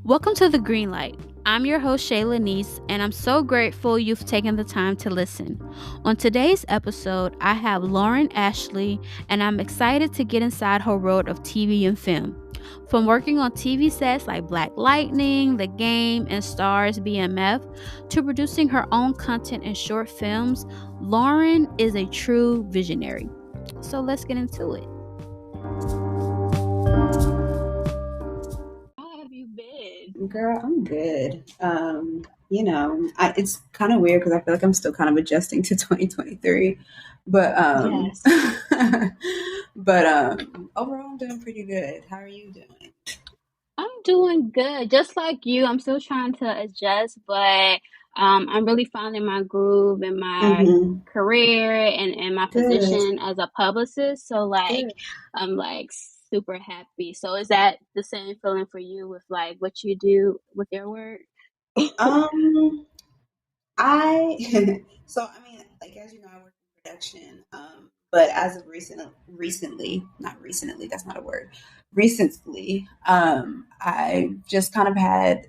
Welcome to The Green Light. I'm your host, Shayla Niece, and I'm so grateful you've taken the time to listen. On today's episode, I have Lauren Ashli, and I'm excited to get inside her world of TV and film. From working on TV sets like Black Lightning, The Game, and Starz BMF, to producing her own content and short films, Lauren is a true visionary. So let's get into it. How have you been? Girl, I'm good. It's kind of weird because I feel like I'm still kind of adjusting to 2023, but Yes. overall, I'm doing pretty good. How are you doing? I'm doing good. Just like you, I'm still trying to adjust, but I'm really finding my groove in my Mm-hmm. career and my Good, position as a publicist. So good. I'm like super happy. So is that the same feeling for you with like what you do with your work? Um, I I mean, like as you know, I work in production. But as of recently, not recently, that's not a word. Recently, I just kind of had,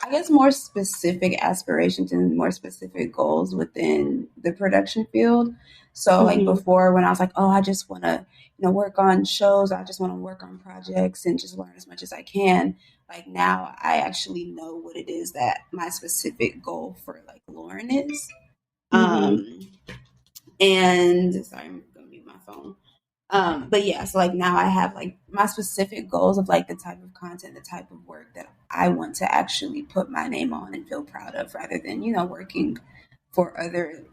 I guess, more specific aspirations and more specific goals within the production field. So, like Mm-hmm. before, when I was like, oh, I just want to, work on shows, I just want to work on projects and just learn as much as I can. Like now, I actually know what it is that my specific goal for like Lauren is. Mm-hmm. Um, and sorry, I'm gonna mute my phone. But yeah, so like now I have like my specific goals of like the type of content, the type of work that I want to actually put my name on and feel proud of rather than, working for other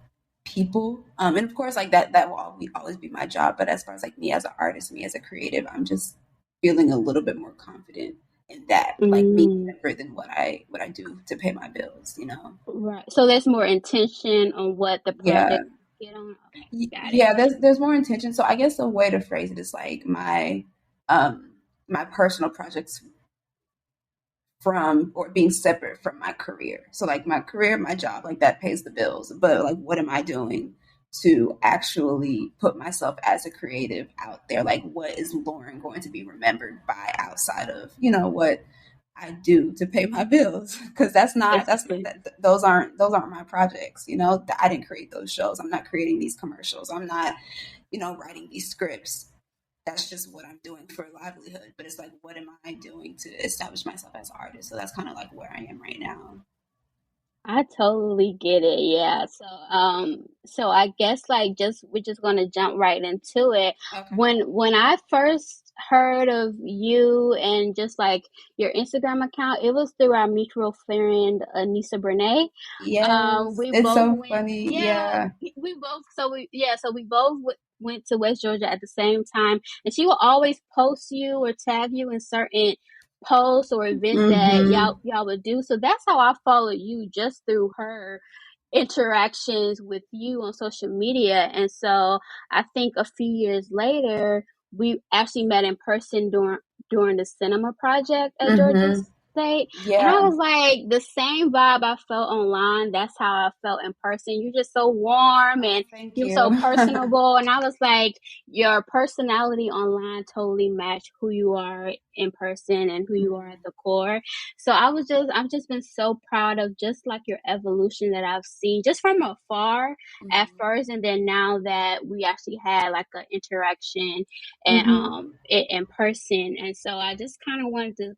people. And of course like that will always be my job. But as far as like me as an artist, me as a creative, I'm just feeling a little bit more confident in that, like being Mm, separate than what I do to pay my bills. right. So there's more intention on what the Yeah. project get on. Okay, got it. Yeah, there's more intention. So I guess the way to phrase it is like my personal projects from or being separate from my career. So like my career, my job, like that pays the bills. But like what am I doing to actually put myself as a creative out there? Like what is Lauren going to be remembered by outside of, what I do to pay my bills? Because Exactly. those aren't my projects. I didn't create those shows. I'm not creating these commercials. I'm not, writing these scripts. That's just what I'm doing for a livelihood. But it's like, what am I doing to establish myself as an artist? So that's kind of like where I am right now. I totally get it. Yeah. So I guess like just we're just gonna jump right into it. Okay. When I first heard of you and just like your Instagram account, it was through our mutual friend Anissa Brene. Yes, We it's both so went, funny. yeah, Yeah. we both went to West Georgia at the same time, and she will always post you or tag you in certain posts or events that Mm-hmm. y'all would do. So that's how I followed you, just through her interactions with you on social media. And so I think a few years later, we actually met in person during the cinema project at Georgia Mm-hmm. State. And I Yeah. was like, the same vibe I felt online, that's how I felt in person. You're just so warm Oh, and thank you're you. so personable. And I was like, your personality online totally matched who you are in person and who you are at Mhm. the core. So I've just been so proud of just like your evolution that I've seen just from afar at Mhm. first, and then now that we actually had like an interaction and Mhm. in person. And so I just kind of wanted to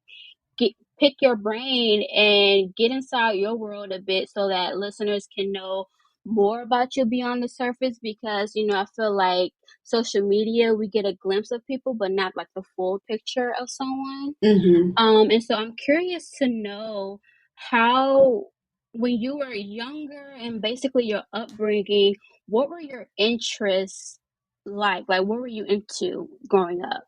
get pick your brain and get inside your world a bit so that listeners can know more about you beyond the surface, because I feel like social media, we get a glimpse of people but not like the full picture of someone. Mhm. And so I'm curious to know how, when you were younger and basically your upbringing, what were your interests like? Like, what were you into growing up?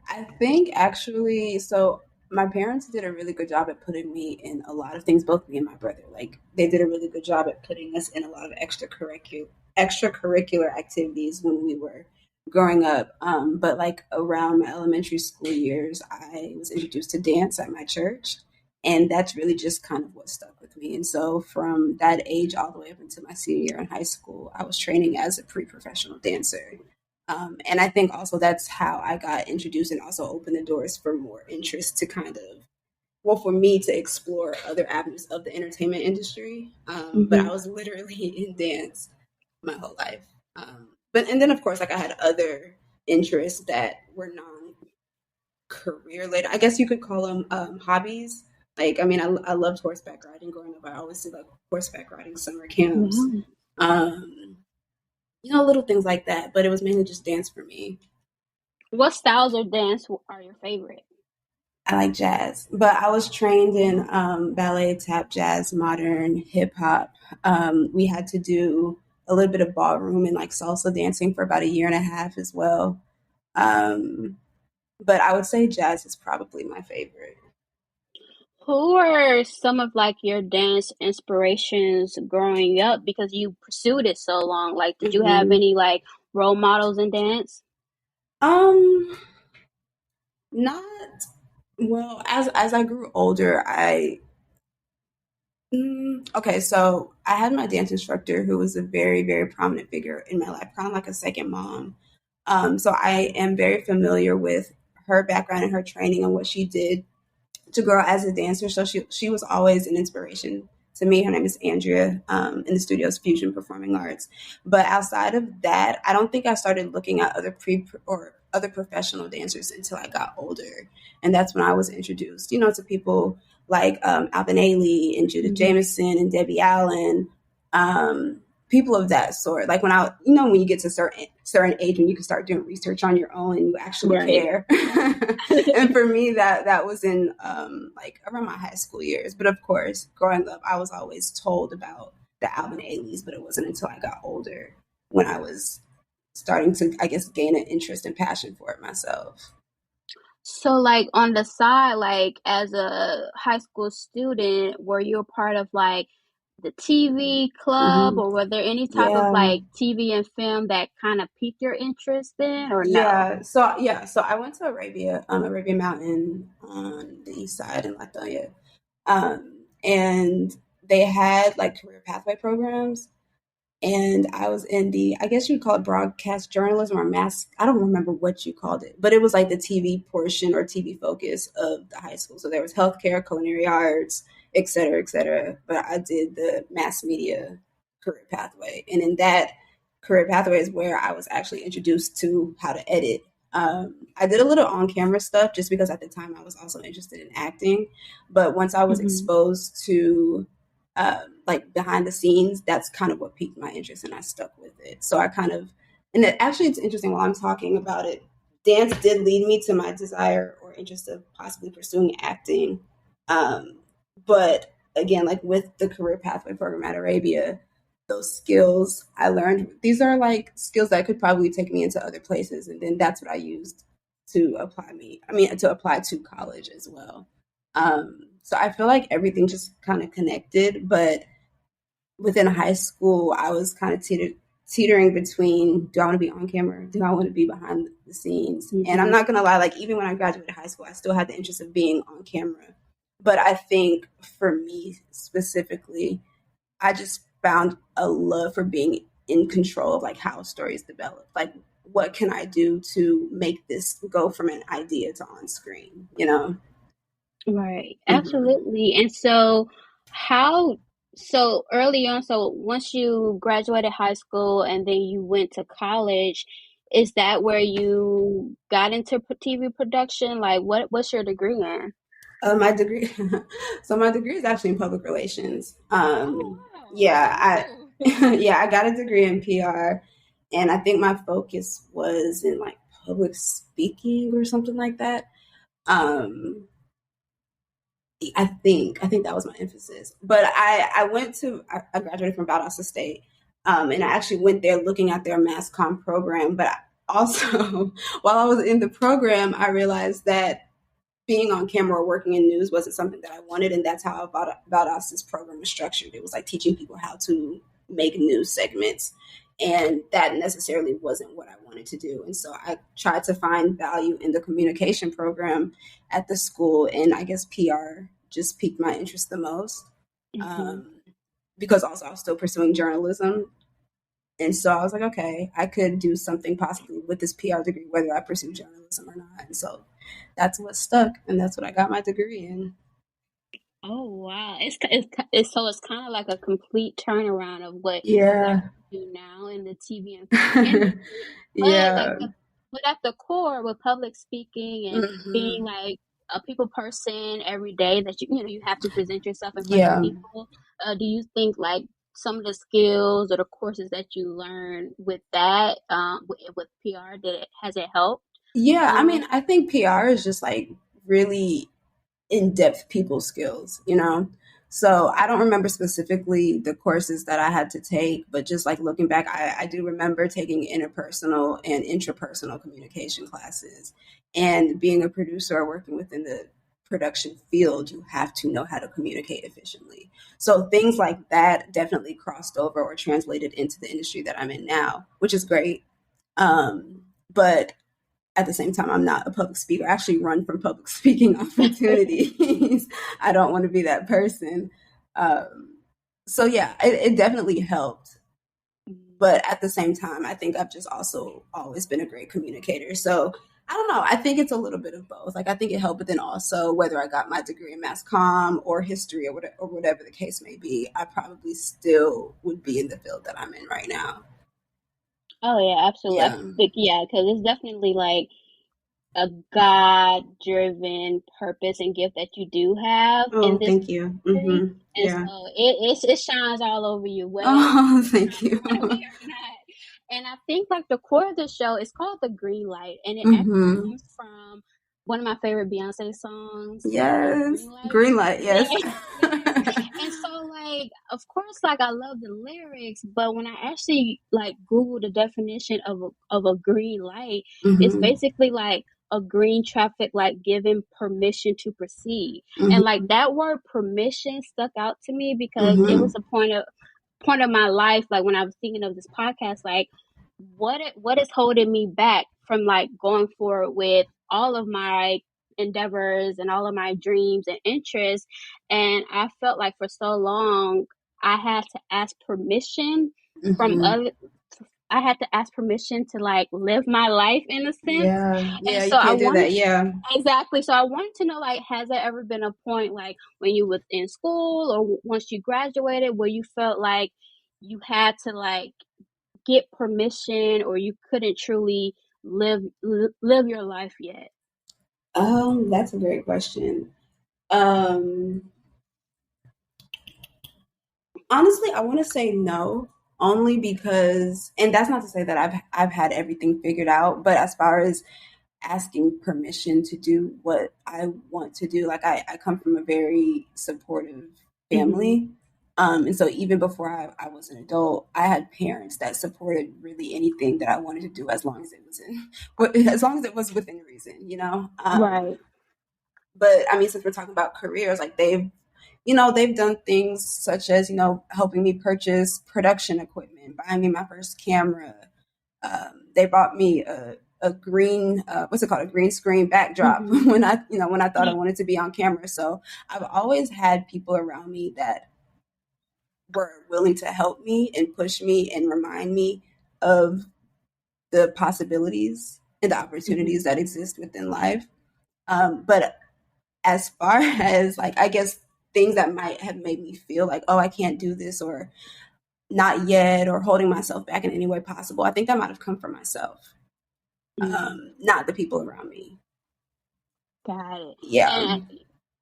I think actually, so my parents did a really good job at putting me in a lot of things, both me and my brother. Like they did a really good job at putting us in a lot of extracurricular activities when we were growing up. But like around my elementary school years, I was introduced to dance at my church. And that's really just kind of what stuck with me. And so from that age all the way up until my senior year in high school, I was training as a pre-professional dancer. And I think also that's how I got introduced and also opened the doors for more interest to kind of, well, for me to explore other avenues of the entertainment industry. But I Mm-hmm. was literally in dance my whole life. But and then of course, like I had other interests that were non career related. I guess you could call them hobbies. Like, I mean, I loved horseback riding growing up. I always did like horseback riding summer camps. Wow. Um, little things like that. But it was mainly just dance for me. What styles of dance are your favorite? I like jazz, but I was trained in ballet, tap, jazz, modern, hip hop. We had to do a little bit of ballroom and like salsa dancing for about a year and a half as well. Um, but I would say jazz is probably my favorite. Who are some of like your dance inspirations growing up because you pursued it so long? Like, did you have Hmm. any like role models in dance? Um, not well. As I grew older, okay. So I had my dance instructor who was a very very prominent figure in my life, kind of like a second mom. So I am very familiar with her background and her training and what she did to grow as a dancer. So she was always an inspiration to me. Her name is Andrea, in the studio's Fusion Performing Arts. But outside of that, I don't think I started looking at other pre or other professional dancers until I got older, and that's when I was introduced, to people like Alvin Ailey and Judith Hmm. Jameson and Debbie Allen. Um, People of that sort. Like when you get to certain age when you can start doing research on your own and you actually Right. care. And for me, that was in like around my high school years. But of course, growing up, I was always told about the Alvin Ailey's, but it wasn't until I got older when I was starting to, I guess, gain an interest and passion for it myself. So, like on the side, like as a high school student, were you a part of like the TV club, Hmm. or were there any type of Yeah. like TV and film that kind of piqued your interest in, or no? So I went to Arabia Mountain on the east side in Lithuania, and they had like career pathway programs, and I was in the, I guess you'd call it broadcast journalism or mass. I don't remember what you called it, but it was like the TV portion or TV focus of the high school. So there was healthcare, culinary arts, et cetera, et cetera. But I did the mass media career pathway, and in that career pathway is where I was actually introduced to how to edit. I did a little on camera stuff just because at the time I was also interested in acting. But once I was Hmm. exposed to like behind the scenes, that's kind of what piqued my interest and I stuck with it. So I kind of, and actually it's interesting while I'm talking about it, dance did lead me to my desire or interest of possibly pursuing acting. Um, but again, like with the career pathway program at Arabia, those skills I learned, these are like skills that could probably take me into other places. And then that's what I used to apply to college as well. So I feel like everything just kind of connected, but within high school, I was kind of teetering between, do I want to be on camera? Do I want to be behind the scenes? And I'm Hmm. not going to lie, like even when I graduated high school, I still had the interest of being on camera. But I think for me specifically, I just found a love for being in control of like how stories develop. Like, what can I do to make this go from an idea to on screen, you know? Right, Mm-hmm. absolutely. And so, how, so early on, so once you graduated high school and then you went to college, is that where you got into TV production? Like, what's your degree in? My degree, so my degree is actually in public relations. Oh, wow. Yeah, Me too. yeah, I got a degree in PR, and I think my focus was in like public speaking or something like that. Um, I think that was my emphasis. But I graduated from Valdosta State, and I actually went there looking at their mass comm program. But also, while I was in the program, I realized that being on camera or working in news wasn't something that I wanted, and that's how Valdos's program was structured. It was like teaching people how to make news segments, and that necessarily wasn't what I wanted to do. And so I tried to find value in the communication program at the school, and I guess PR just piqued my interest the most, Hmm. because also I was still pursuing journalism. And so I was like, okay, I could do something possibly with this PR degree, whether I pursue journalism or not. And so that's what stuck, and that's what I got my degree in. Oh wow, it's so it's kind of like a complete turnaround of what you Yeah. actually do now in the TV and film industry. But Yeah. at the core, with public speaking and being Hmm. like a people person every day, that you know you have to present yourself in front of Yeah. people. Do you think like some of the skills or the courses that you learn with that with PR has it helped? Yeah. I Um, mean, I think PR is just like really in-depth people skills, you know? So I don't remember specifically the courses that I had to take, but just like looking back, I do remember taking interpersonal and intrapersonal communication classes. And being a producer or working within the production field, you have to know how to communicate efficiently. So things like that definitely crossed over or translated into the industry that I'm in now, which is great. But at the same time, I'm not a public speaker. I actually run from public speaking opportunities. I don't want to be that person. Um, so yeah, it definitely helped. But at the same time, I think I've just also always been a great communicator. So I don't know. I think it's a little bit of both. Like I think it helped, but then also whether I got my degree in mass comm or history or whatever the case may be, I probably still would be in the field that I'm in right now. oh yeah, absolutely. I Yeah. think yeah, because it's definitely like a God-driven purpose and gift that you do have in Oh, this thank you. industry, and Yeah. so it shines all over you, whether Oh, you thank you. want to be or not. And I think like the core of the show is called The Green Light, and it actually Hmm. comes from one of my favorite Beyonce songs, Yes. Green Light. Green light, yes. Yeah, yeah. And so like of course like I love the lyrics, but when I actually like Google the definition of a green light, it's Hmm. basically like a green traffic light giving permission to proceed. And like Hmm. that word permission stuck out to me because it was Hmm. a point of my life, like when I was thinking of this podcast, like what is holding me back from like going forward with all of my endeavors and all of my dreams and interests. And I felt like for so long I had to ask permission from Hmm. other I had to ask permission to like live my life in a sense. Yeah. And Yeah, so you I can't do wanted that. Yeah. exactly. So I wanted to know like has there ever been a point like when you was in school or once you graduated where you felt like you had to like get permission or you couldn't truly live your life yet? That's a great question. Um, Honestly, I want to say no, only because, and that's not to say that I've had everything figured out, but as far as asking permission to do what I want to do. Like I come from a very supportive Hmm. family. And so even before I was an adult, I had parents that supported really anything that I wanted to do as long as it was as long as it was within reason, you know? Right. But I mean, since we're talking about careers, like they've done things such as, helping me purchase production equipment, buying me my first camera, they bought me a green what's it called, a green screen backdrop Hmm. when I thought I wanted to be on camera. So I've always had people around me that were willing to help me and push me and remind me of the possibilities and the Hmm. opportunities that exist within life. But as far as like, I guess things that might have made me feel like, oh, I can't do this or not yet, or holding myself back in any way possible, I think that might have come from myself, Hmm. not the people around me. Got it. Yeah. And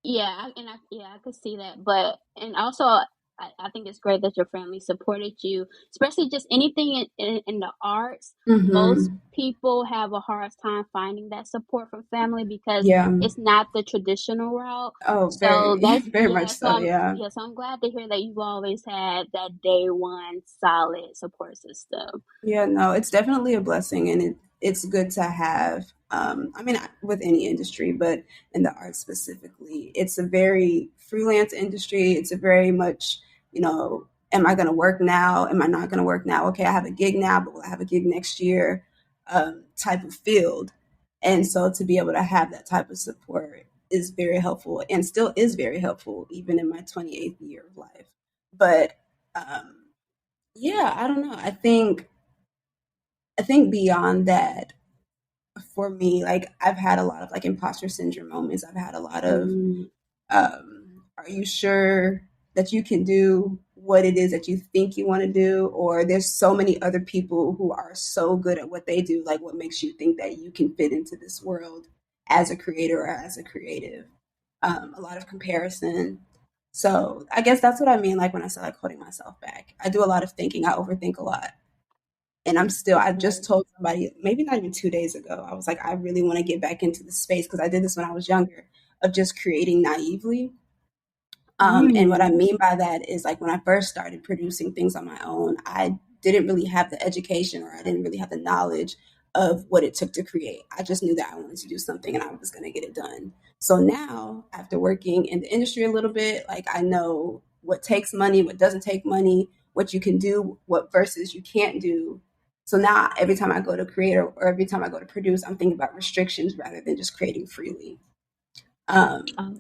yeah, I could see that. But and also, I think it's great that your family supported you, especially just anything in the arts. Most Hmm. people have a hard time finding that support from family because Yeah. it's not the traditional route. Oh, So very, that's very much so. Yeah. so I'm glad to hear that you've always had that day one solid support system. Yeah, no, it's definitely a blessing, and it's good to have. I mean, with any industry, but in the arts specifically, it's a very freelance industry. It's a very much, am I going to work now? Am I not going to work now? Okay, I have a gig now, but will I have a gig next year? Type of field, and so to be able to have that type of support is very helpful, and still is very helpful, even in my 28th year of life. But um, Yeah, I don't know. I think beyond that, for me, like I've had a lot of like imposter syndrome moments. I've had a lot of Mm. are you sure that you can do what it is that you think you want to do? Or there's so many other people who are so good at what they do. Like, what makes you think that you can fit into this world as a creator or as a creative? A lot of comparison. So I guess that's what I mean. Like when I say like holding myself back, I do a lot of thinking. I overthink a lot. And I just Okay. told somebody, maybe not even 2 days ago, I was like, I really want to get back into the space because I did this when I was younger of just creating naively. And what I Mm. mean by that is like when I first started producing things on my own, I didn't really have the education or I didn't really have the knowledge of what it took to create. I just knew that I wanted to do something and I was going to get it done. So now, after working in the industry a little bit, like I know what takes money, what doesn't take money, what you can do, what versus you can't do. So now, every time I go to create or every time I go to produce, I'm thinking about restrictions rather than just creating freely. Um, Oh.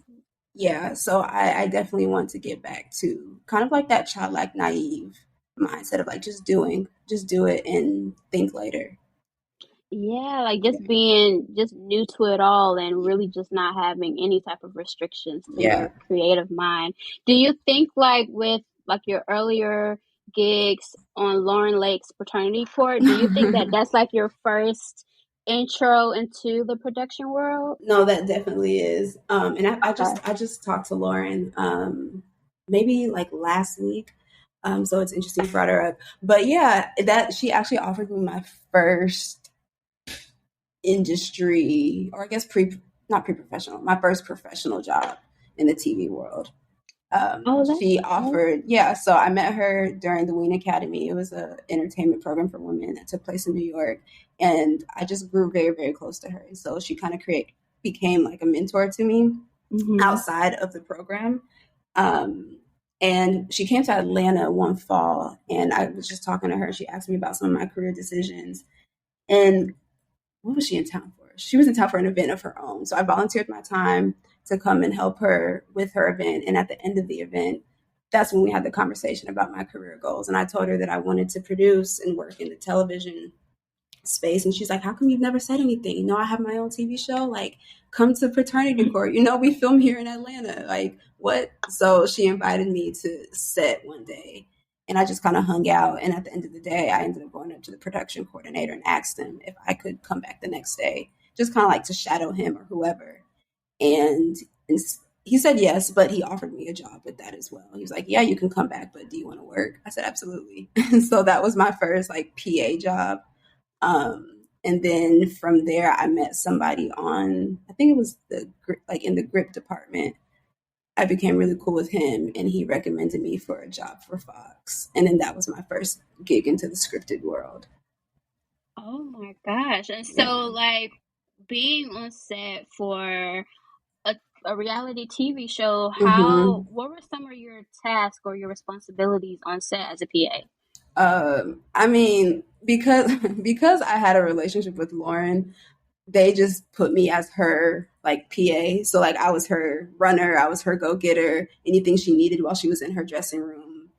yeah, so I definitely want to get back to kind of like that childlike, naive mindset of like just do it and think later. Yeah, like Yeah. just being just new to it all and really just not having any type of restrictions to Yeah. your creative mind. Do you think like with like your earlier gigs on Lauren Lake's Paternity Court, do you think that that's like your first intro into the production world? No, that definitely is. And Okay. I just talked to Lauren maybe like last week. So it's interesting you brought her up. But yeah, that she actually offered me my first industry, or I guess not pre-professional, my first professional job in the TV world. Oh, She that's dope. offered, yeah. So I met her during the Ween Academy. It was a entertainment program for women that took place in New York, and I just grew very, very close to her. So she kind of create became like a mentor to me Mm-hmm. outside of the program. Um, and she came to Atlanta one fall, and I was just talking to her. She asked me about some of my career decisions, and what was she in town for? She was in town for an event of her own. So I volunteered my time to come and help her with her event. And at the end of the event, that's when we had the conversation about my career goals. And I told her that I wanted to produce and work in the television space. And she's like, how come you've never said anything? You know, I have my own TV show. Like, come to Paternity Court. You know, we film here in Atlanta. Like, what? So she invited me to set one day. And I just kind of hung out. And at the end of the day, I ended up going up to the production coordinator and asked him if I could come back the next day, just kind of like to shadow him or whoever. And he said yes, but he offered me a job with that as well. He was like, yeah, you can come back, but do you want to work? I said, absolutely. So that was my first like PA job. And then from there, I met somebody on, I think it was like in the grip department. I became really cool with him, and he recommended me for a job for Fox. And then that was my first gig into the scripted world. Oh my gosh. And Yeah. so like being on set for a, a reality TV show, hmm what were some of your tasks or your responsibilities on set as a PA? I mean, because because I had a relationship with Lauren, they just put me as her like PA. So like I was her runner, I was her go getter. Anything she needed while she was in her dressing room,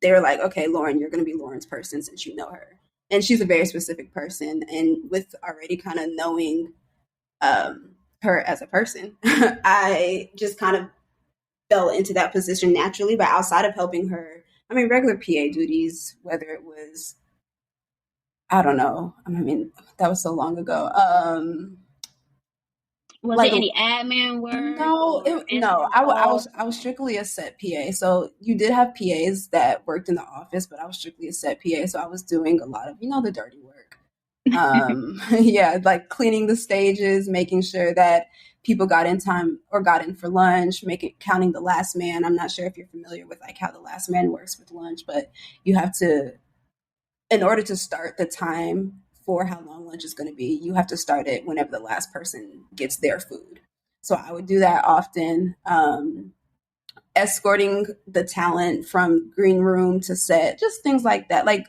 they were like, okay, Lauren, you're going to be Lauren's person since you know her. And she's a very specific person. And with already kind of knowing her as a person, I just kind of fell into that position naturally. But outside of helping her, I mean, regular PA duties, whether it was, I don't know, I mean, that was so long ago. Was Like it any admin work no, or no. answering calls? I was strictly a set PA. So you did have PAs that worked in the office, but I was strictly a set PA. So I was doing a lot of the dirty work. Yeah, like cleaning the stages, making sure that people got in time or got in for lunch, making counting the last man. I'm not sure if you're familiar with like how the last man works with lunch, but you have to in order to start the time for how long lunch is going to be, you have to start it whenever the last person gets their food. So I would do that often, escorting the talent from green room to set, just things like that. Like,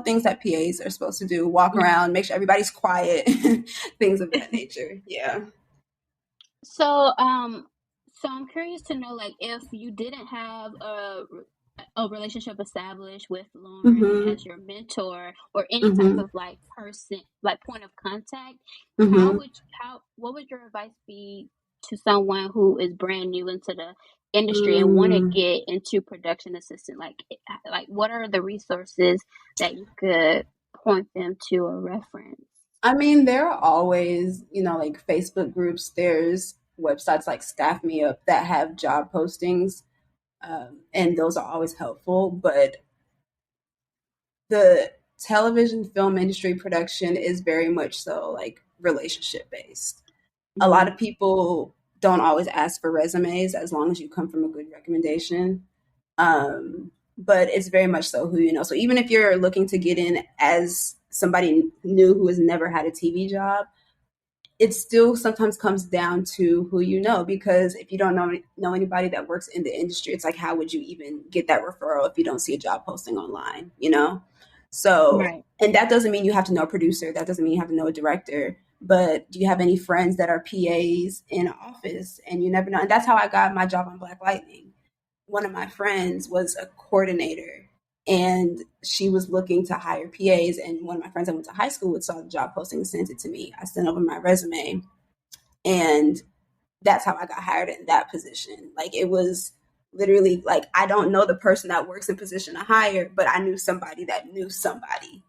things that PAs are supposed to do, walk around, make sure everybody's quiet, things of that nature. Yeah. So, so I'm curious to know, like, if you didn't have a relationship established with Lauren Mm-hmm. as your mentor or any type Mm-hmm. of like person, like point of contact, Mm-hmm. what would your advice be to someone who is brand new into the industry and want to Mm. get into production assistant? Like what are the resources that you could point them to or reference? I mean, there are always, like Facebook groups, there's websites like Staff Me Up that have job postings, and those are always helpful. But the television film industry production is very much so like relationship based. A lot Hmm. of people don't always ask for resumes as long as you come from a good recommendation. But it's very much so who you know. So even if you're looking to get in as somebody new who has never had a TV job, it still sometimes comes down to who you know, because if you don't know anybody that works in the industry, it's like how would you even get that referral if you don't see a job posting online. So, Right. and that doesn't mean you have to know a producer, that doesn't mean you have to know a director, but do you have any friends that are PAs in an office? And you never know. And that's how I got my job on Black Lightning. One of my friends was a coordinator, and she was looking to hire PAs. And one of my friends I went to high school with saw the job posting and sent it to me. I sent over my resume, and that's how I got hired in that position. Like it was literally like I don't know the person that works in position to hire, but I knew somebody that knew somebody.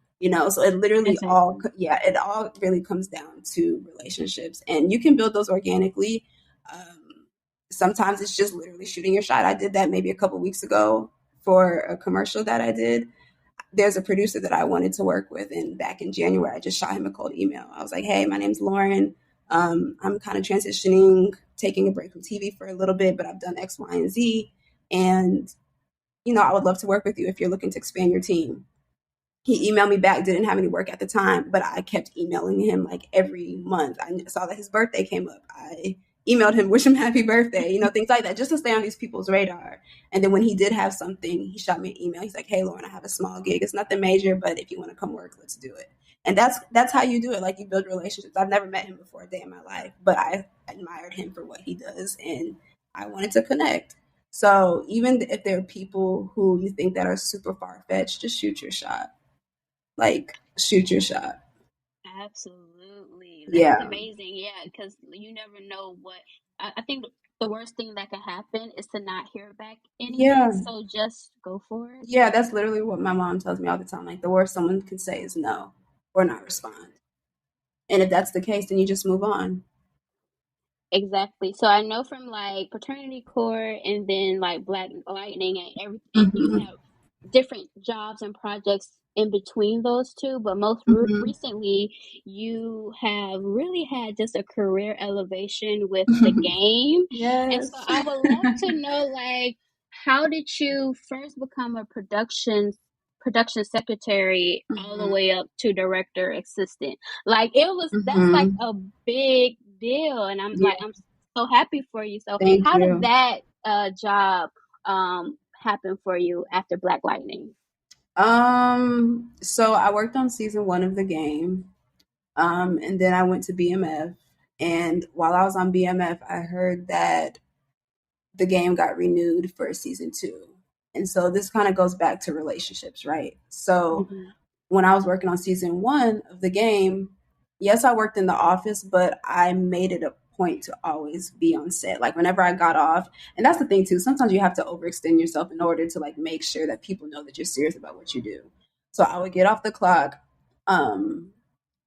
So it literally all, Exactly. yeah, it all really comes down to relationships, and you can build those organically. Sometimes it's just literally shooting your shot. I did that maybe a couple weeks ago for a commercial that I did. There's a producer that I wanted to work with, and back in January, I just shot him a cold email. I was like, "Hey, my name's Lauren. I'm kind of transitioning, taking a break from TV for a little bit, but I've done X, Y, and Z, and I would love to work with you if you're looking to expand your team." He emailed me back, didn't have any work at the time, but I kept emailing him like every month. I saw that his birthday came up. I emailed him, wish him happy birthday, things like that, just to stay on these people's radar. And then when he did have something, he shot me an email. He's like, "Hey, Lauren, I have a small gig. It's nothing major, but if you want to come work, let's do it." And that's how you do it. Like you build relationships. I've never met him before a day in my life, but I admired him for what he does, and I wanted to connect. So even if there are people who you think that are super far fetched, just shoot your shot. Like, shoot your shot. Absolutely. That's Yeah. amazing. Yeah, because you never know what. I think the worst thing that can happen is to not hear back anything. Yeah. So just go for it. Yeah, that's literally what my mom tells me all the time. Like, the worst someone can say is no or not respond. And if that's the case, then you just move on. Exactly. So I know from like Paternity Court and then like Black Lightning and everything, you Mm-hmm. have different jobs and projects in between those two. But most Mm-hmm. recently, you have really had just a career elevation with the game. And so Yes. I would love to know, like, how did you first become a production secretary all the Mm-hmm. way up to director assistant? Like that's like Mm-hmm. a big deal, and Yeah. I'm so happy for you. So Thank how did you. that job happen for you after Black Lightning? So I worked on season one of the game. And then I went to BMF. And while I was on BMF, I heard that the game got renewed for season two. And so this kind of goes back to relationships, right? So Hmm. when I was working on season one of the game, yes, I worked in the office, but I made it a point to always be on set. Like whenever I got off, and that's the thing too, sometimes you have to overextend yourself in order to like make sure that people know that you're serious about what you do. So I would get off the clock, um,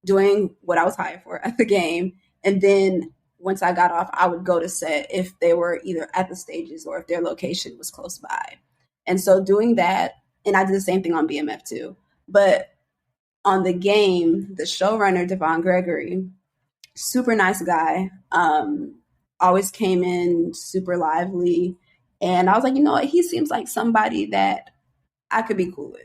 doing what I was hired for at the game. And then once I got off, I would go to set if they were either at the stages or if their location was close by. And so doing that, and I did the same thing on BMF too. But on the game, the showrunner, Devon Gregory, super nice guy, always came in super lively. And I was like, you know what? He seems like somebody that I could be cool with.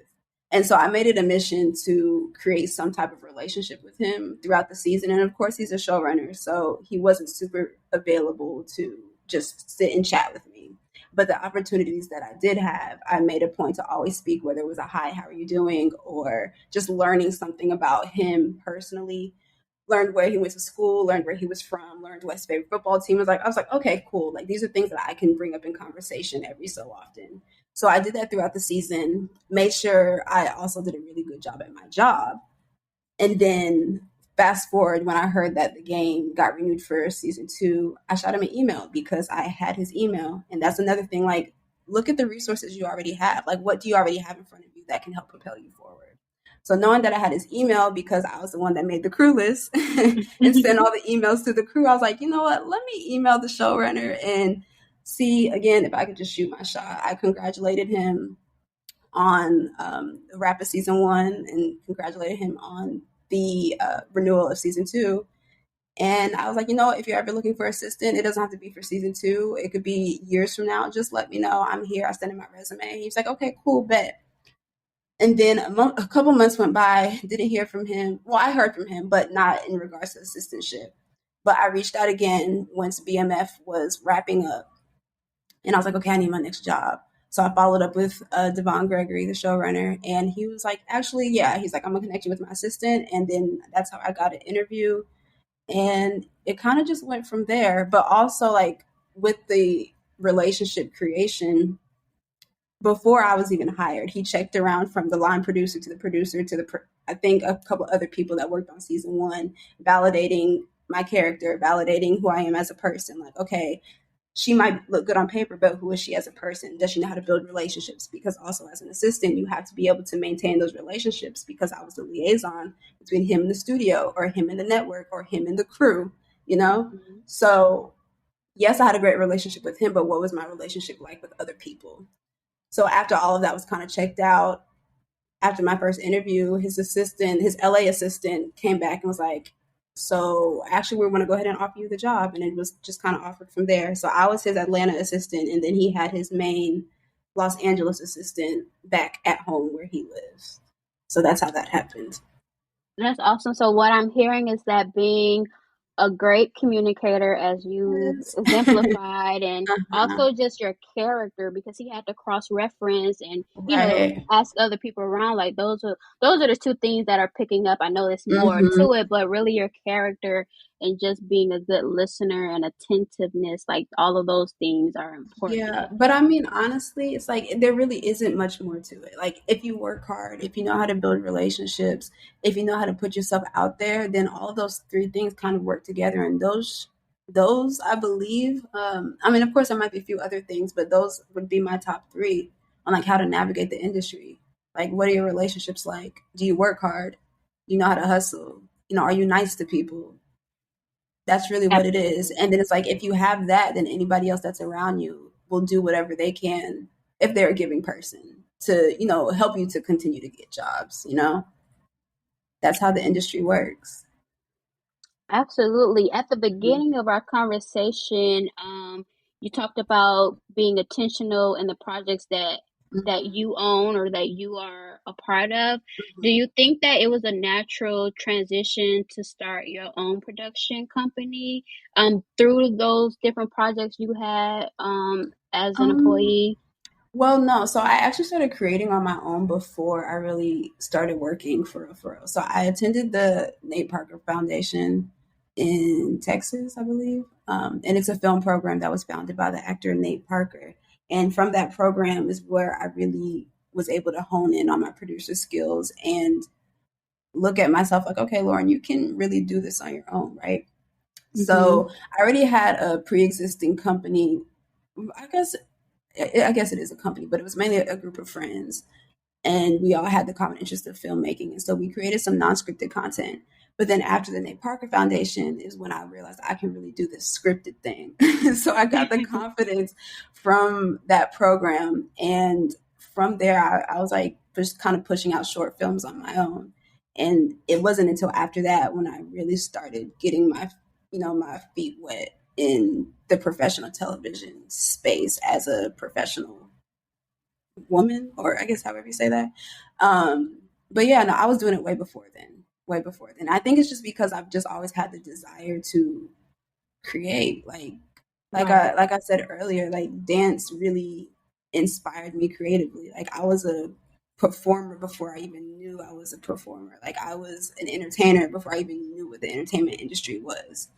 And so I made it a mission to create some type of relationship with him throughout the season. And of course, he's a showrunner, so he wasn't super available to just sit and chat with me. But the opportunities that I did have, I made a point to always speak, whether it was a hi, how are you doing, or just learning something about him personally. Learned where he went to school, learned where he was from, learned what his favorite football team was like. I was like, okay, cool. Like these are things that I can bring up in conversation every so often. So I did that throughout the season, made sure I also did a really good job at my job. And then fast forward, when I heard that the game got renewed for season 2, I shot him an email because I had his email. And that's another thing, like, look at the resources you already have. Like, what do you already have in front of you that can help propel you forward? So knowing that I had his email because I was the one that made the crew list and sent all the emails to the crew, I was like, you know what? Let me email the showrunner and see again if I could just shoot my shot. I congratulated him on the Rapid season 1 and congratulated him on the renewal of season 2. And I was like, you know, if you're ever looking for assistant, it doesn't have to be for season 2. It could be years from now. Just let me know. I'm here. I sent him my resume. He's like, okay, cool, bet. And then a couple months went by, didn't hear from him. Well, I heard from him, but not in regards to assistantship. But I reached out again once BMF was wrapping up. And I was like, okay, I need my next job. So I followed up with Devon Gregory, the showrunner, and he was like, actually, yeah. He's like, I'm gonna connect you with my assistant, and then that's how I got an interview, and it kind of just went from there. But also, like with the relationship creation, before I was even hired, he checked around from the line producer to the producer to I think a couple other people that worked on season 1, validating my character, validating who I am as a person. Like, okay, she might look good on paper, but who is she as a person? Does she know how to build relationships? Because also as an assistant, you have to be able to maintain those relationships because I was the liaison between him and the studio or him and the network or him and the crew, you know? Mm-hmm. So yes, I had a great relationship with him, but what was my relationship like with other people? So after all of that was kind of checked out, after my first interview, his LA assistant came back and was like, so actually we want to go ahead and offer you the job. And it was just kind of offered from there. So I was his Atlanta assistant, and then he had his main Los Angeles assistant back at home where he lives. So that's how that happened. That's awesome. So what I'm hearing is that being a great communicator, as you Yes. exemplified, and Uh-huh. also just your character, because he had to cross reference and Right. ask other people around. Like those are the two things that are picking up. I know there's more Mm-hmm. to it, but really your character and just being a good listener and attentiveness, like all of those things are Yeah, important. but I mean, honestly, it's like there really isn't much more to it. Like, if you work hard, if you know how to build relationships, if you know how to put yourself out there, then all of those 3 things kind of work together. And those I believe, I mean, of course, there might be a few other things, but those would be my top 3 on like how to navigate the industry. Like, what are your relationships like? Do you work hard? Do you know how to hustle? You know, are you nice to people? That's really what it is. And then it's like if you have that, then anybody else that's around you will do whatever they can if they're a giving person to, you know, help you to continue to get jobs, you know? That's how the industry works. Absolutely. At the Mhm. beginning of our conversation, you talked about being intentional in the projects that Mhm. you own or that you are a part of. Do Mhm. you think that it was a natural transition to start your own production company through those different projects you had as an Um, employee? well, no. So I actually started creating on my own before I really started working for real. So I attended the Nate Parker Foundation in Texas, I believe. And it's a film program that was founded by the actor Nate Parker. And from that program is where I really was able to hone in on my producer skills and look at myself like, okay, Lauren, you can really do this on your own, right? Mm-hmm. So I already had a pre-existing company. I guess I guess it is a company, but it was mainly a group of friends, and we all had the common interest of filmmaking, and so we created some non-scripted content. But then after the Nate Parker Foundation is when I realized I can really do this scripted thing. So I got the confidence from that program, and from there I was like just kind of pushing out short films on my own. And it wasn't until after that when I really started getting my, you know, my feet wet in the professional television space as a professional woman, or I guess however you say that. But yeah, no, I was doing it way before then. Way before then. I think it's just because I've just always had the desire to create. Right. Like I said earlier, like dance really inspired me creatively. Like I was a performer before I even knew I was a performer. Like I was an entertainer before I even knew what the entertainment industry was.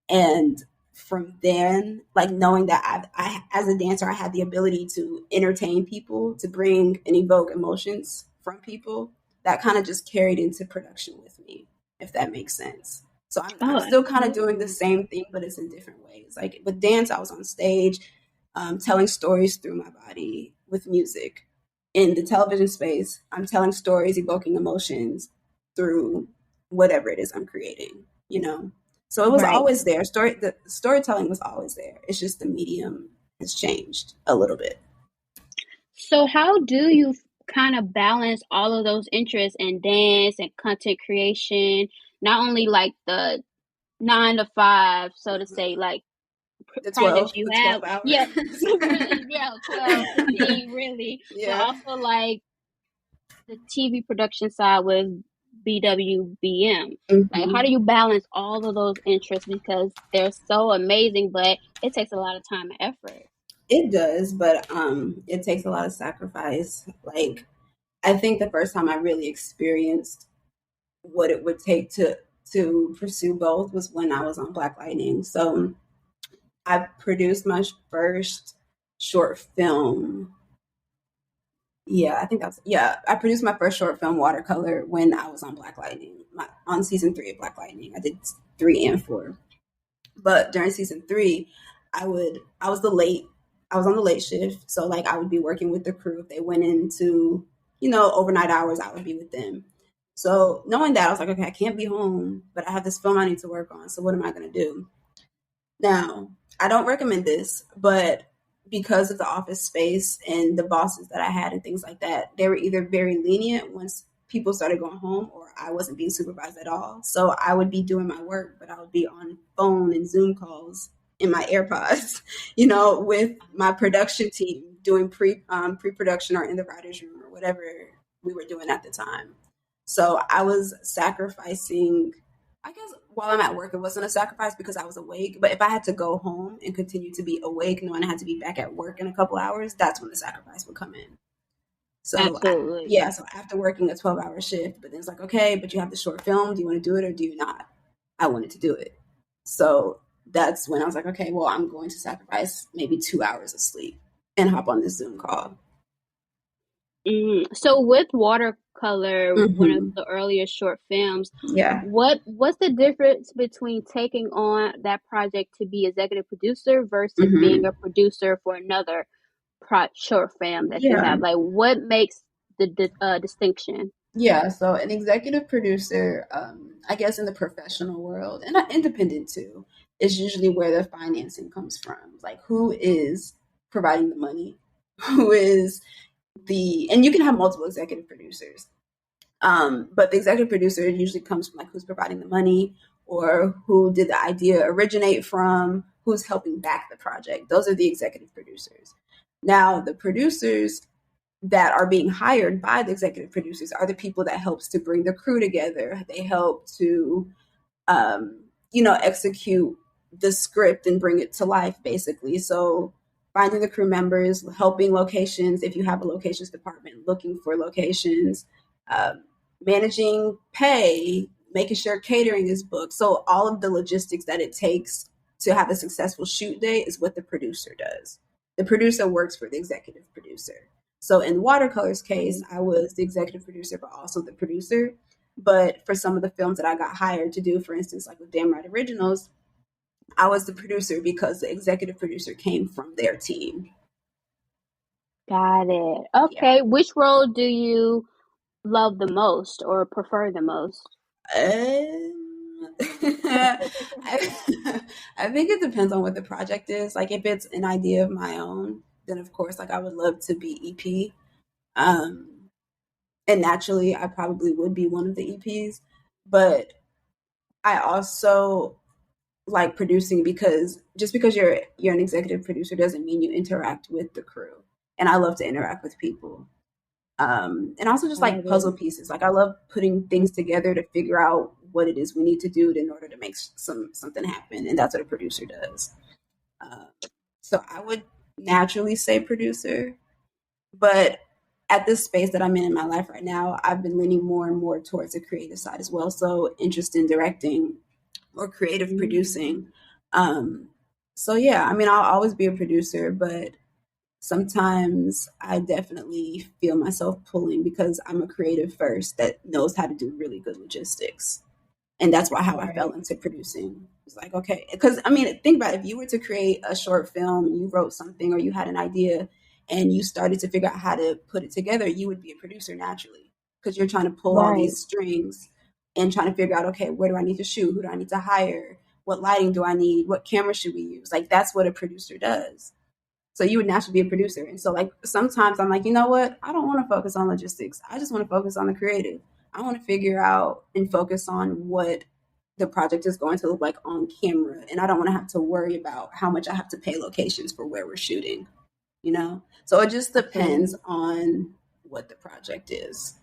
And from then, like knowing that I as a dancer, I had the ability to entertain people, to bring and evoke emotions from people, that kind of just carried into production with me, if that makes sense. So I'm Oh, still kind of doing the absolutely. same thing, but it's in different ways. Like with dance, I was on stage, telling stories through my body. With music, in the television space, I'm telling stories, evoking emotions through whatever it is I'm creating, you know? So it was Right. always there. The storytelling was always there. It's just the medium has changed a little bit. So how do you kind of balance all of those interests in dance and content creation? Not only like the 9 to 5, so to say, like projects you The have. 12 hours. Yeah, really, yeah, 12, 15, really. But Yeah. also like the TV production side with BWBM. Like, how Hmm. do you balance all of those interests because they're so amazing, but it takes a lot of time and effort. It does, but it takes a lot of sacrifice. Like I think the first time I really experienced what it would take to pursue both was when I was on Black Lightning. So I produced my first short film. Yeah, I think that's yeah. I produced my first short film, Watercolor, when I was on Black Lightning, on season 3 of Black Lightning. I did 3 and 4, but during season 3, I was the late. I was on the late shift, so like I would be working with the crew. If they went into overnight hours, I would be with them. So knowing that, I was like, okay, I can't be home, but I have this film I need to work on. So what am I going to do? Now, I don't recommend this, but because of the office space and the bosses that I had and things like that, they were either very lenient once people started going home, or I wasn't being supervised at all. So I would be doing my work, but I would be on phone and Zoom calls in my AirPods, with my production team doing pre-production or in the writers' room or whatever we were doing at the time. So I was sacrificing. I guess while I'm at work, it wasn't a sacrifice because I was awake. But if I had to go home and continue to be awake, knowing I had to be back at work in a couple hours, that's when the sacrifice would come in. So, Absolutely. yeah, so after working a 12-hour shift, but then it's like, okay, but you have the short film. Do you want to do it or do you not? I wanted to do it. So that's when I was like, okay, well, I'm going to sacrifice maybe 2 hours of sleep and hop on this Zoom call. So with watercolor, one of Hmm. the earlier short films, Yeah. what's the difference between taking on that project to be executive producer versus being Hmm. a producer for another short film that you Yeah. have? Like, what makes the distinction? Yeah, so an executive producer, I guess in the professional world and independent too, is usually where the financing comes from. Like who is providing the money? Who is and you can have multiple executive producers. But the executive producer usually comes from like who's providing the money, or who did the idea originate from, who's helping back the project. Those are the executive producers. Now, the producers that are being hired by the executive producers are the people that helps to bring the crew together. They help to execute the script and bring it to life, basically. So finding the crew members, helping locations if you have a locations department, looking for locations, um, managing pay, making sure catering is booked. So all of the logistics that it takes to have a successful shoot day is what the producer does. The producer works for the executive producer. So in Watercolor's case, I was the executive producer, but also the producer. But for some of the films that I got hired to do, for instance, like with Damn Right Originals, I was the producer because the executive producer came from their team. Got it. Yeah. Okay, which role do you love the most or prefer the most? I, I think it depends on what the project is. Like if it's an idea of my own, then of course, like I would love to be EP. Um, and naturally, I probably would be one of the EPs. But I also like producing because just because you're an executive producer doesn't mean you interact with the crew. And I love to interact with people. And also just like Got puzzle it. pieces. Like I love putting things together to figure out what it is we need to do in order to make something happen, and that's what a producer does. Um, so I would naturally say producer, but at this space that I'm in my life right now, I've been leaning more and more towards the creative side as well. So interest in directing or creative Mm. producing. Um, So yeah, I mean, I'll always be a producer, but sometimes I definitely feel myself pulling because I'm a creative first that knows how to do really good logistics. And that's why how I fell Right. into producing. It's like, okay, because I mean, think about it. If you were to create a short film, you wrote something or you had an idea and you started to figure out how to put it together, you would be a producer naturally because you're trying to pull all Right. these strings and trying to figure out, okay, where do I need to shoot? Who do I need to hire? What lighting do I need? What camera should we use? Like that's what a producer does. So you would naturally be a producer. And so like sometimes I'm like, you know what? I don't want to focus on logistics. I just want to focus on the creative. I want to figure out and focus on what the project is going to look like on camera. And I don't want to have to worry about how much I have to pay locations for where we're shooting, you know? So it just depends Absolutely. on what the project is.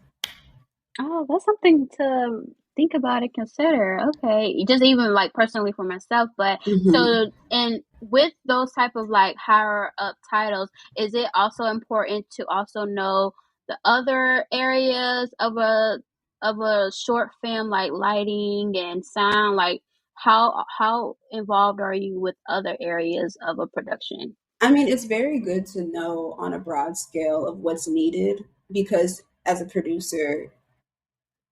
Oh, that's something to think about and consider. Okay, just even like personally for myself, but Mm-hmm. so and with those type of like higher up titles, is it also important to also know the other areas of a short film like lighting and sound? Like how involved are you with other areas of a production? I mean, it's very good to know on a broad scale of what's needed because as a producer,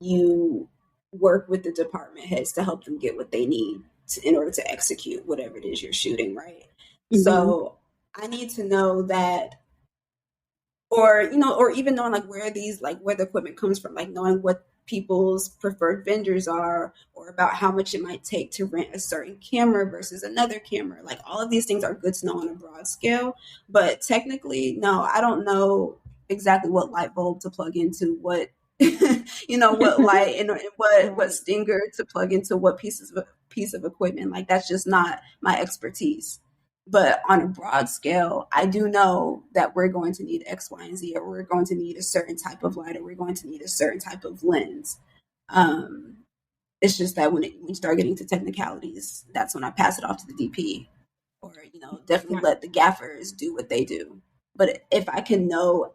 you work with the department heads to help them get what they need in order to execute whatever it is you're shooting, right? Mm-hmm. So I need to know that, or or even knowing like where these like where the equipment comes from, like knowing what people's preferred vendors are, or about how much it might take to rent a certain camera versus another camera. Like all of these things are good to know on a broad scale, but technically, no, I don't know exactly what light bulb to plug into what what light and what Right. stinger to plug into what piece of equipment. Like that's just not my expertise. But on a broad scale, I do know that we're going to need X, Y, and Z, or we're going to need a certain type of light, or we're going to need a certain type of lens. Um, it's just that when you start getting to technicalities, that's when I pass it off to the DP, or definitely Right. let the gaffers do what they do. But if I can know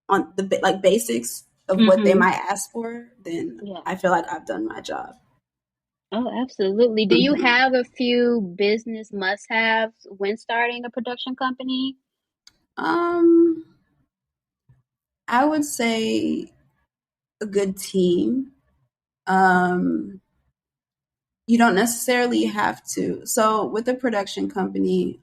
on the like basics of what they Mm-hmm. might ask for, then Yeah. I feel like I've done my job. Oh, absolutely. Do you Hmm. have a few business must-haves when starting a production company? Um, I would say a good team. Um, you don't necessarily have to. So with a production company,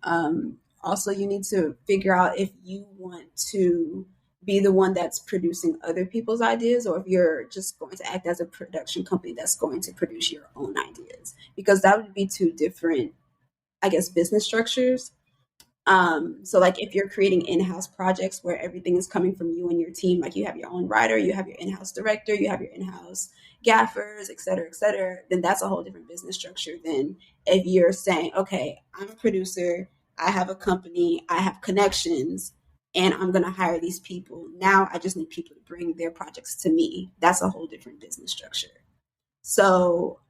also you need to figure out if you want to be the one that's producing other people's ideas, or if you're just going to act as a production company that's going to produce your own ideas, because that would be two different, I guess, business structures. So like if you're creating in-house projects where everything is coming from you and your team, like you have your own writer, you have your in-house director, you have your in-house gaffers, et cetera, then that's a whole different business structure than if you're saying, okay, I'm a producer, I have a company, I have connections, and I'm going to hire these people. Now I just need people to bring their projects to me. That's a whole different business structure. So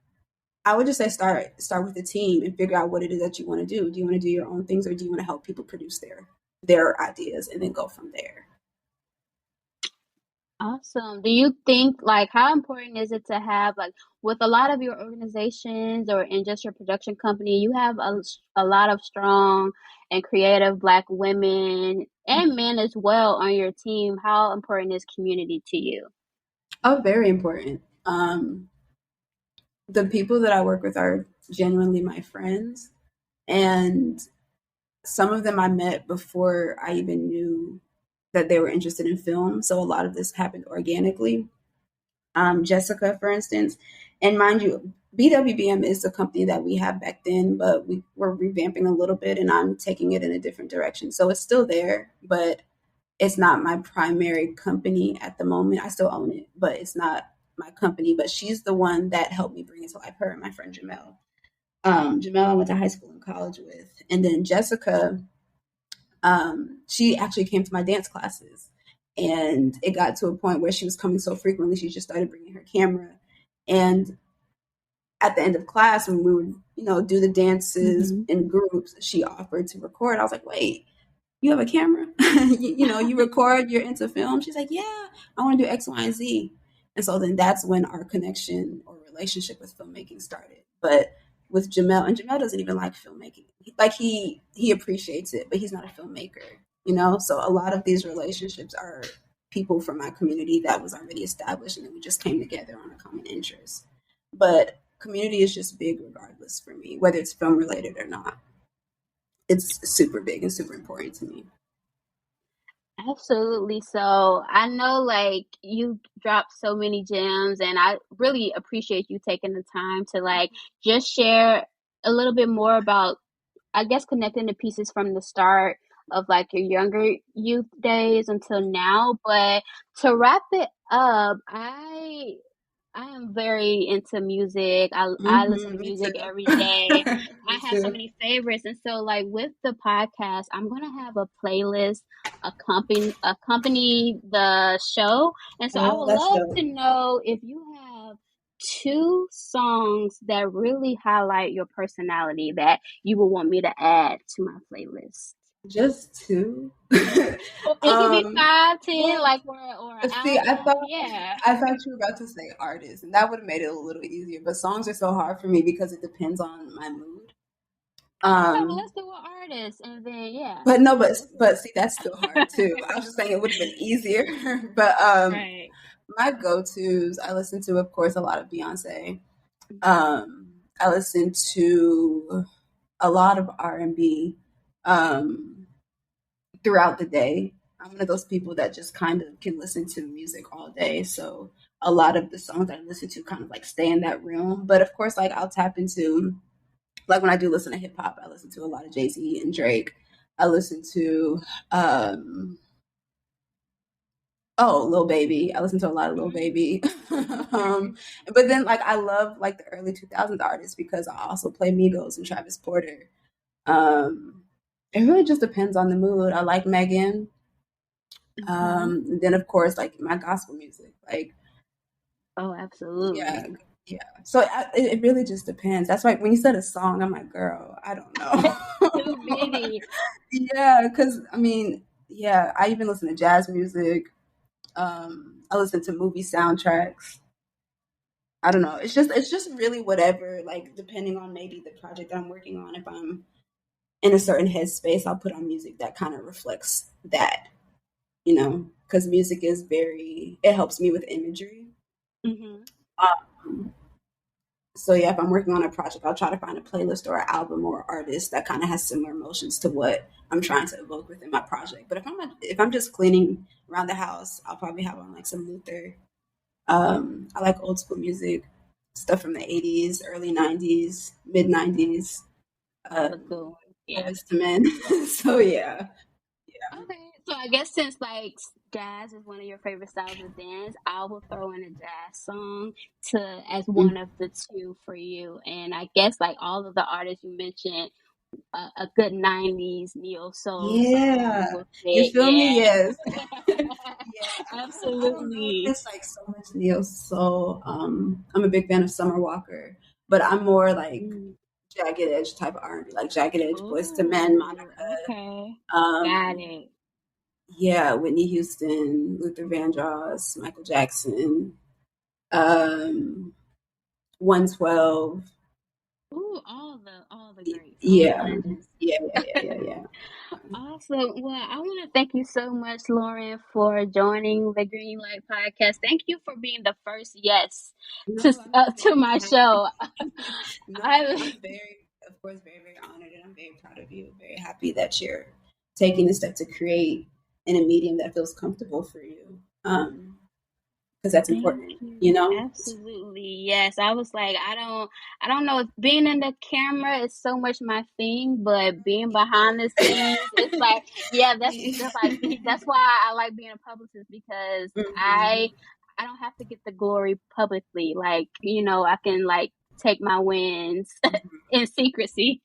I would just say start with the team and figure out what it is that you want to do. Do you want to do your own things, or do you want to help people produce their ideas and then go from there? Awesome. Do you think like how important is it to have like with a lot of your organizations or in just your production company, you have a lot of strong and creative Black women and men as well on your team. How important is community to you? Oh, very important. The people that I work with are genuinely my friends, and some of them I met before I even knew that they were interested in film. So a lot of this happened organically. Jessica, for instance. And mind you, BWBM is the company that we had back then, but we're revamping a little bit and I'm taking it in a different direction. So it's still there, but it's not my primary company at the moment. I still own it, but it's not my company. But she's the one that helped me bring it to life, her and my friend Jamel. Jamel, I went to high school and college with. And then Jessica, she actually came to my dance classes. And it got to a point where she was coming so frequently, she just started bringing her camera. And at the end of class, when we would, do the dances Mm-hmm. in groups, she offered to record. I was like, wait, you have a camera? You record, you're into film? She's like, yeah, I want to do X, Y, and Z. And so then that's when our connection or relationship with filmmaking started. But with Jamel, and Jamel doesn't even like filmmaking. Like he appreciates it, but he's not a filmmaker, you know. So a lot of these relationships are people from my community that was already established, and then we just came together on a common interest. But community is just big, regardless for me, whether it's film related or not. It's super big and super important to me. Absolutely. So I know like you dropped so many gems, and I really appreciate you taking the time to like just share a little bit more about, I guess, connecting the pieces from the start of like your younger youth days until now. But to wrap it up, I am very into music. I listen to Me music too. every day. I Me have so too. many favorites, and so like with the podcast, I'm gonna have a playlist accompany the show, and so I Oh, would that's love dope. to know if you have two songs that really highlight your personality that you would want me to add to my playlist. Just two. Or it could be five, ten, Well, like or an see, album. Yeah. I thought you were about to say artists, and that would have made it a little easier. But songs are so hard for me because it depends on my mood. Okay, well, Um, let's do an artist, and then yeah, but no, let's do but see, that's still hard too. I was just saying it would have been easier. But right. my go tos, I listen to, of course, a lot of Beyonce. Mhm. I listen to a lot of R&B. Um, throughout the day. I'm one of those people that just kind of can listen to music all day. So a lot of the songs I listen to kind of like stay in that realm. But of course, like I'll tap into, like when I do listen to hip hop, I listen to a lot of Jay-Z and Drake. I listen to um Lil Baby. I listen to a lot of Lil Mhm. Baby. um but then like I love like the early 2000s artists because I also play Migos and Travis Porter. Um it really just depends on the mood. I like Megan. Mhm. Then of course, like my gospel music, like Oh, yeah, absolutely. yeah. So it really just depends. That's why when you said a song, I'm like, girl, I don't Too know. many. Yeah, because I mean, yeah, I even listen to jazz music. I listen to movie soundtracks. I don't know. It's just really whatever. Like depending on maybe the project that I'm working on. If I'm in a certain headspace, I'll put on music that kind of reflects that. You know, because music is very. It helps me with imagery. Mhm. Um, so yeah, if I'm working on a project, I'll try to find a playlist or an album or artist that kind of has similar emotions to what I'm trying to evoke within my project. But if I'm just cleaning around the house, I'll probably have on like some Luther. I like old school music, stuff from the '80s, early '90s, mid '90s. That's a good Um, one. Yeah. Boys to Men. So yeah, Okay. So I guess since like jazz is one of your favorite styles of dance, I will throw in a jazz song to as yeah. one of the two for you. And I guess like all of the artists you mentioned, a good 90s neo soul Yeah. song will You fit. feel me? Yeah. Yes. Yeah. I don't know if Absolutely. it's like so much neo soul. I'm a big fan of Summer Walker, but I'm more like Mm. jagged edge type of R&B, like jagged edge, Boys to Men, Oh, Monica. okay. Got Um, it. yeah, Whitney Houston, Luther Vandross, Michael Jackson, um, 112. Ooh, all the greats, all the Yeah, legends. yeah. Awesome. Well, I want to thank you so much, Lauren, for joining the Green Light Podcast. Thank you for being the first yes No, I'm to very my show. happy. No, I I'm very, of course, very honored, and I'm very proud of you. Very happy that you're taking the step to create in a medium that feels comfortable for you. Because that's Thank important, you you. know. Absolutely. Yes. I was like, I don't know if being in the camera is so much my thing, but being behind the scenes, it's like, yeah, that's like that's why I like being a publicist because Mhm. I don't have to get the glory publicly. Like, I can like take my wins in secrecy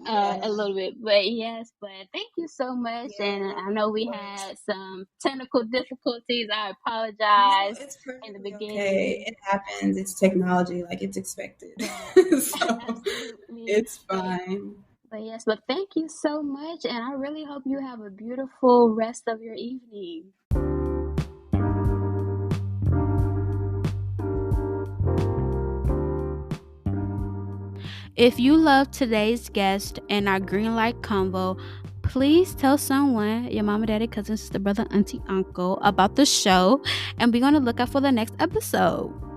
a Yeah, little bit. But yes, but thank you so much. And yeah, I know of we course. had some technical difficulties. I No, apologize it's in the perfectly okay. beginning. It happens. It's technology, like it's expected. Right. So Absolutely. it's fine. But yes, but thank you so much. And I really hope you have a beautiful rest of your evening. If you love today's guest and our green light convo, please tell someone, your mama, daddy, cousin, sister, brother, auntie, uncle, about the show, and be on the lookout for the next episode.